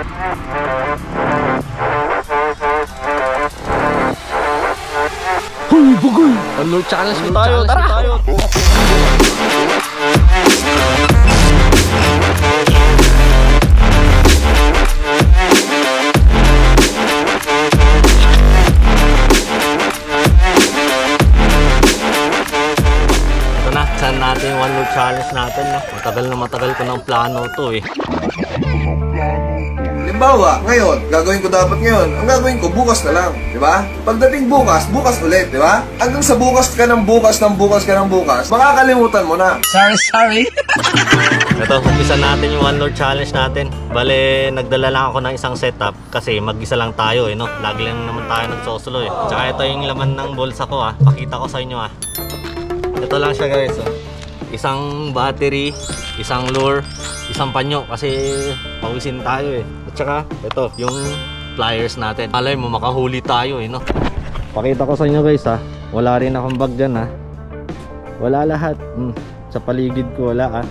Hoy, bugoy! Unload challenge mo tayo, tara! Saan natin yung one load challenge natin, no? Matagal ko ng plano to eh. Halimbawa, ngayon, gagawin ko dapat ngayon. Ang gagawin ko, bukas na lang, di ba? Pagdating bukas, bukas ulit, di ba? Hanggang sa bukas ka ng bukas, makakalimutan mo na. Sorry. Ito, umpisa natin yung one load challenge natin. Bale, nagdala lang ako ng isang setup kasi mag-isa lang tayo eh, no? Lagi lang naman tayo nagsosolo eh. Tsaka ito yung laman ng bulsa ko ah. Pakita ko sa inyo ah. Ito lang siya guys, oh. Isang battery, isang lure, isang panyo kasi pawisin tayo eh. At saka ito, yung pliers natin. Alay mo, makahuli tayo eh, no? Pakita ko sa inyo guys ha. Wala rin akong bag dyan ha. Wala lahat. Sa paligid ko wala ha.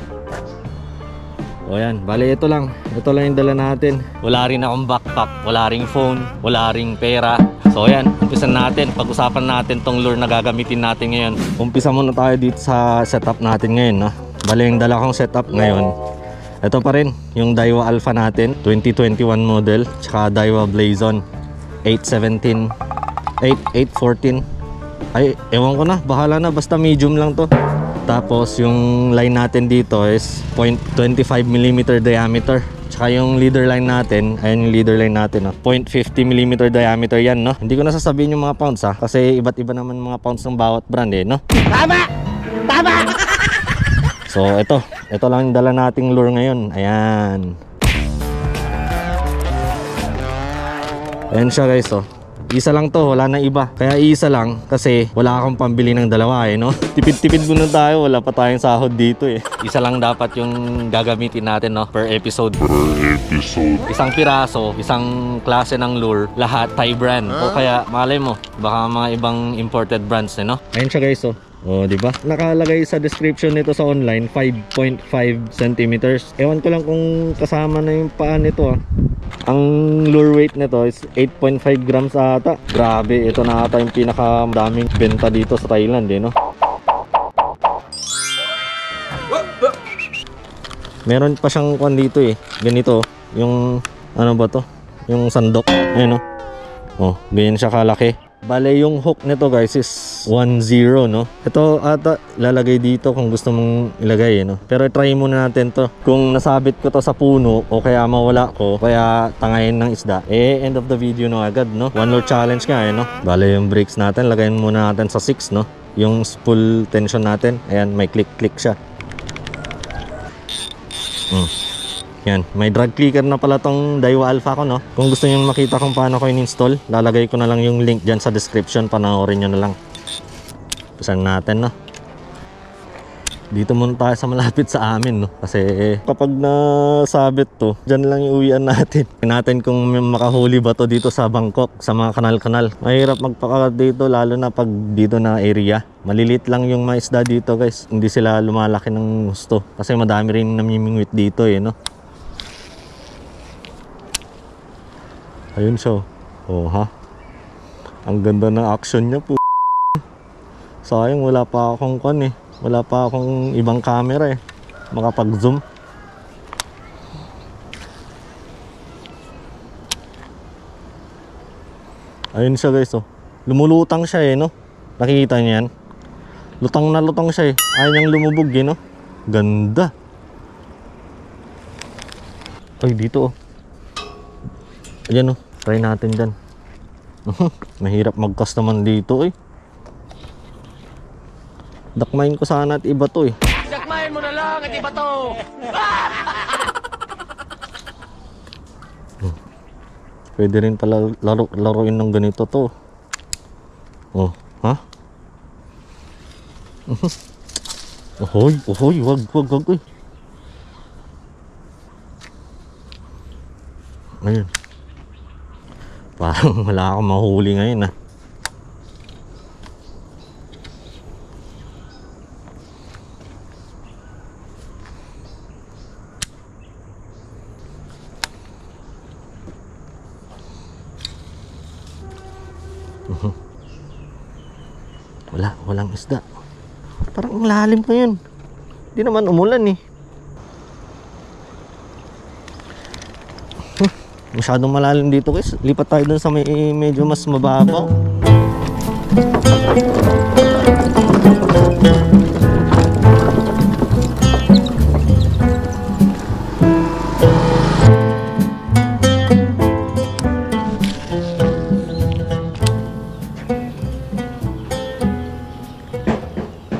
O yan, bale ito lang yung dala natin. Wala rin akong backpack, wala ring phone, wala ring pera. So ayan, umpisan natin. Pag-usapan natin tong lure na gagamitin natin ngayon. Umpisa muna tayo dito sa setup natin ngayon, no? Bale yung dala kong setup ngayon, ito pa rin, yung Daiwa Alpha natin 2021 model, tsaka Daiwa Blazon 814. Ay, ewan ko na, bahala na, basta medium lang to. Tapos yung line natin dito is 0.25mm diameter. Tsaka yung leader line natin, ayan yung leader line natin, 0.50mm diameter yan, no? Hindi ko na sasabihin yung mga pounds ha, kasi iba't iba naman mga pounds ng bawat brand eh, no? Tama! So ito lang yung dala nating lure ngayon. Ayan. Ayan siya guys, oh. Isa lang to, wala na iba. Kaya isa lang kasi wala akong pambili ng dalawa eh, no? Tipid-tipid muna tayo, wala pa tayong sahod dito eh. Isa lang dapat yung gagamitin natin, no? Per episode. Isang piraso, isang klase ng lure, lahat Thai brand. O kaya, malay mo, baka mga ibang imported brands eh, no? Ayun siya guys, oh. O, di ba? Nakalagay sa description nito sa online 5.5 centimeters. Ewan ko lang kung kasama na yung paa nito ah. Ang lure weight nito is 8.5 grams ata. Grabe, ito na ata yung pinakadaming benta dito sa Thailand eh, no? Meron pa siyang kwan dito eh. Ganito, yung ano ba to? Yung sandok. Ayan, no? Oh, ganyan siya kalaki. Bale, yung hook nito guys is 1.0, no? Ito ata lalagay dito kung gusto mong ilagay, no? Pero try muna natin to. Kung nasabit ko to sa puno o kaya mawala ko, kaya tangayin ng isda, eh end of the video na agad, no? One lure challenge nga, eh, no? Bale, yung brakes natin, lagayin muna natin sa 6, no? Yung spool tension natin, ayan, may click-click siya. Yan, may drag clicker na pala tong Daiwa Alpha ko, no? Kung gusto niyo makita kung paano ko in-install, lalagay ko na lang yung link dyan sa description, panoorin nyo na lang. Pisan natin, no? Dito muna tayo sa malapit sa amin, no? Kasi kapag nasabit to, dyan lang yung uwian natin. Natin kung makahuli ba to dito sa Bangkok, sa mga kanal-kanal. Mahirap magpaka dito, lalo na pag dito na area. Malilit lang yung mga isda dito, guys. Hindi sila lumalaki ng gusto. Kasi madami rin namimingwit dito, eh, no? Ayun siya. Oh ha. Ang ganda ng action niya po. Sayang wala pa akong kwan eh. Wala pa akong ibang camera eh. Makapag-zoom. Ayun siya guys, oh. Lumulutang siya eh, no? Nakikita niyo yan? Lutang na lutang siya eh. Ayaw niyang lumubog eh, no? Ganda. Ay, dito oh. Ayan, oh. Try natin dyan. Mahirap mag-cast naman dito eh. Dakmain ko sana at iba to eh. Dakmain mo na lang at iba to. Pwede rin pala laruin ng ganito to. Oh, ha? Ohoy, wag eh. Ayun. Parang wala akong mahuli ngayon ah. Walang isda. Parang ang lalim pa yun. Hindi naman umulan eh. Masyadong malalim dito guys. Lipat tayo dun sa may medyo mas mababaw.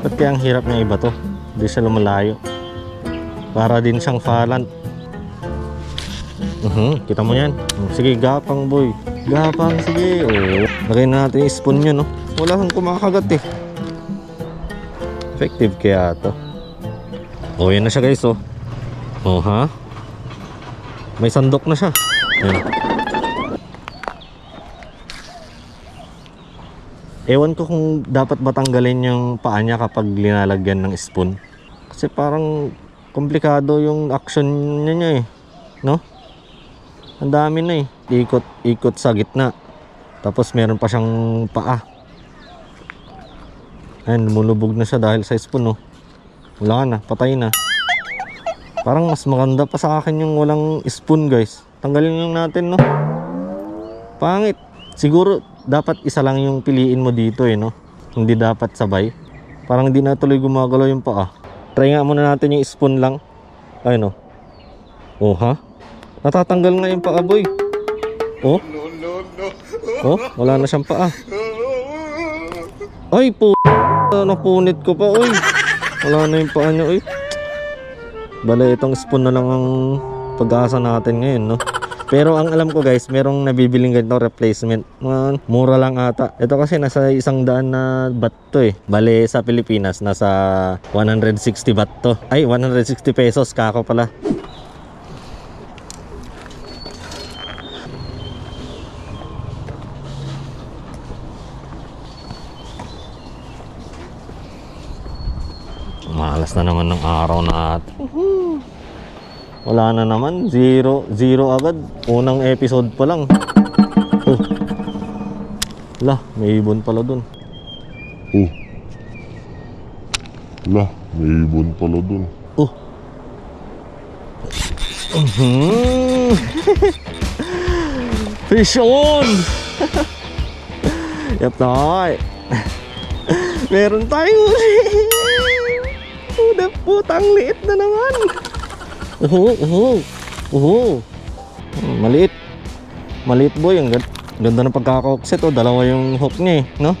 Ba't kaya ang hirap ng iba to? Hindi siya lumalayo. Para din siyang falant. Kita mo yan. Sige, gapang boy. Gapang, sige. Oh. Lagay na natin yung spoon nyo, no? Wala kang kumakagat eh. Effective kaya to. Oh, yan na siya guys, oh. Oh, ha? May sandok na siya. Ayan. Ewan ko kung dapat ba tanggalin yung paa niya kapag linalagyan ng spoon. Kasi parang komplikado yung action niya eh. No? Ang dami na eh. Ikot sa gitna. Tapos meron pa siyang paa. Ayan, lumulubog na siya dahil sa spoon, no? Wala na, patay na. Parang mas maganda pa sa akin yung walang spoon, guys. Tanggalin lang natin, no? Pangit. Siguro dapat isa lang yung piliin mo dito eh, no? Hindi dapat sabay. Parang hindi na tuloy gumagalaw yung paa. Try nga muna natin yung spoon lang. Ay, no? Oh, ha? Natatanggal nga yung paa, boy. Oh? Oh, wala na siyang paa. Ay, po. Napunit ko pa, oy. Wala na yung paa niya, oy. Bale, itong spoon na lang ang pag-asa natin ngayon, no? Pero ang alam ko guys, merong nabibiling ganito replacement. Mura lang ata. Ito kasi nasa 100 na baht to eh. Bale sa Pilipinas, nasa 160 baht to. Ay, 160 pesos. Kako pala. Malas na naman ng araw natin. Wala na naman, zero agad. Unang episode pa lang. Oh. Lah, may ibon pala dun. Oh. Lah, may ibon pala dun. Oh. Fish on! Yep, tayo. Meron tayong uli. Udah putang liit na naman. Maliit boy. Ang ganda ng pagkakauksit. Oh, dalawa yung hook niya eh, no?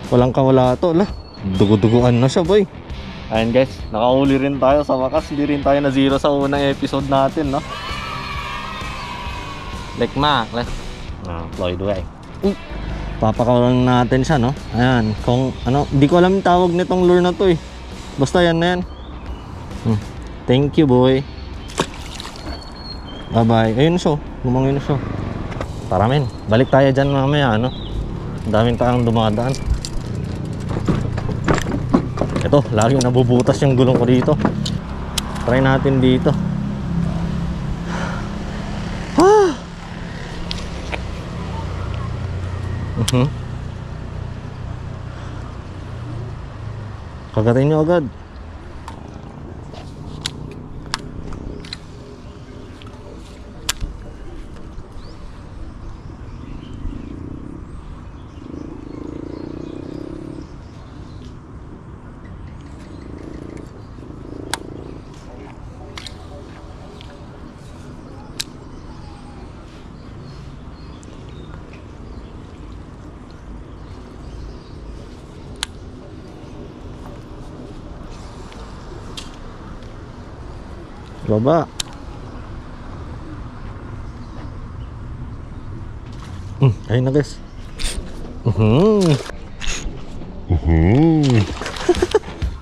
Walang kawala to. Lah, dugo-duguan na siya boy. Ayan guys, nakauli rin tayo sa wakas. Hindi rin tayo na zero sa unang episode natin, no? Lekmak. Floyd way. Papakawalan natin siya, no? Ayan, kung ano, hindi ko alam yung tawag nitong lure na to eh. Basta yan na yan. Thank you boy. Bye bye. Ayun siya, lumangin na siya. Tara men, balik tayo dyan mamaya, ano? Daming taong dumadaan. Ito, lagi nabubutas yung gulong ko dito. Try natin dito. Kagatin nyo agad. Baba. Ayun na guys.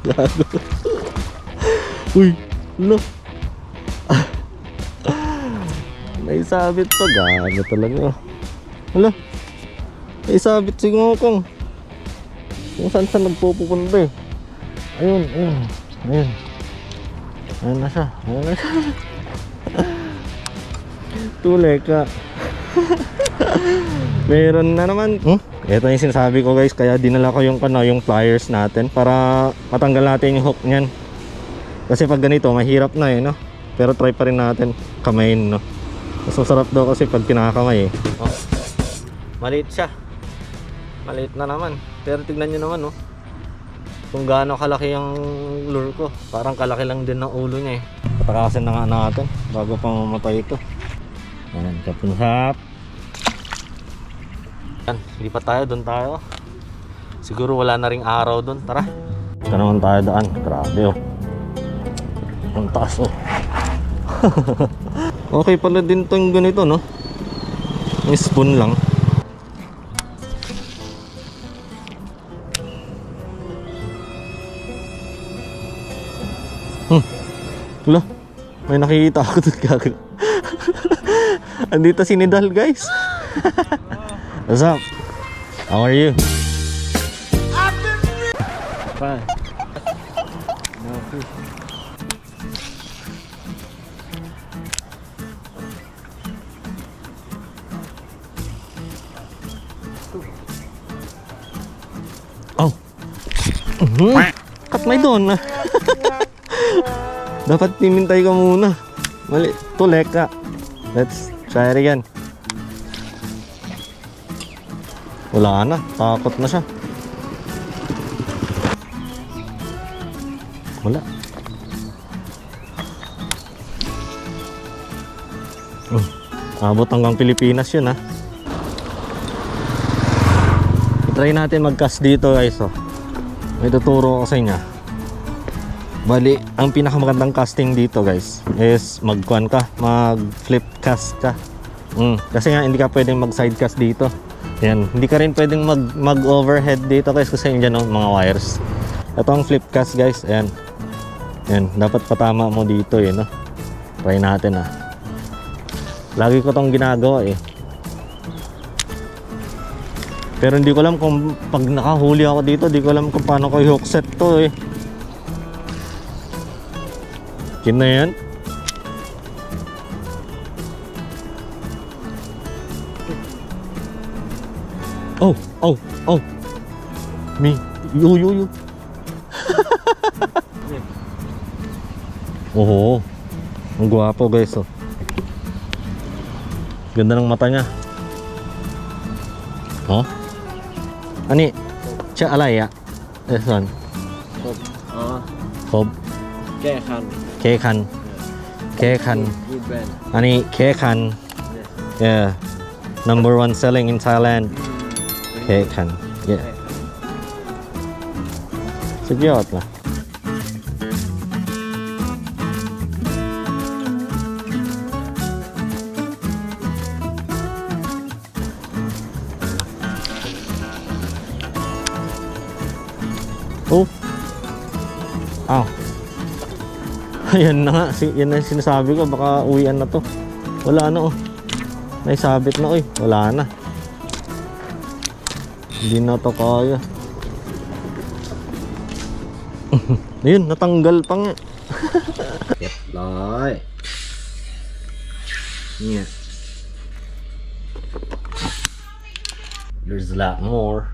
Gago. Uy, lo. Naisabit pa, gago talaga. Hala. Naisabit si Ngokong. Kung saan saan nagpupunta eh. Ayun. Ayun na siya. Tuleka. Meron na naman. Ito yung sinasabi ko guys, kaya dinala ko yung yung pliers natin para matanggal natin yung hook niyan. Kasi pag ganito, mahirap na no. Pero try pa rin natin kamayin, no. Mas masarap daw kasi pag kinakamay Oh. Maliit siya. Maliit na naman. Pero tignan nyo naman, no. Kung gaano kalaki yung lure ko. Parang kalaki lang din ng ulo niya Patakasin na nga natin bago pa mamatay ito. Ayan, kapunsap. Yan, lipat tayo, doon tayo. Siguro wala na ring araw doon. Tara. Ito naman tayo daan. Grabe ang taas Okay pala din itong ganito, no? Yung spoon lang. Wala, may nakikita ako doon kagad. Andito si Nidal guys. What's up? How are you? Fine. No fish. Oh. Cut may doon. Dapat timintay ka muna. Mali. Tulek ka. Let's try it again. Wala na. Takot na siya. Wala. Abot hanggang Pilipinas yun I-try natin mag-cast dito guys May tuturo ko sa inyo. Bali, ang pinakamagandang casting dito guys is mag-flip cast ka. Kasi nga hindi ka pwedeng mag-side cast dito. Yan, hindi ka rin pwedeng mag-overhead dito guys kasi yun dyan mga wires. Ito ang flip cast guys. Ayan. Yan, dapat patama mo dito no? Try natin Lagi ko tong ginagawa Pero hindi ko alam kung pag nakahuli ako dito, hindi ko alam kung paano ko i-hook set to Kin na yan. Oh. You. Oho. Ang gwapo guys Ganda ng mata niya. Ani? Siya alay This one. Fob. Kekan. Good brand. Ani Kekan. Yeah. Number 1 selling in Thailand. Kekan. Yeah. Sugyot lah. Ayan na nga, yan na sinasabi ko, baka uwian na to. Wala na naisabit na wala na. Hindi na to kaya. Ayun, natanggal pa nga. Lai. Yeah. There's a lot more.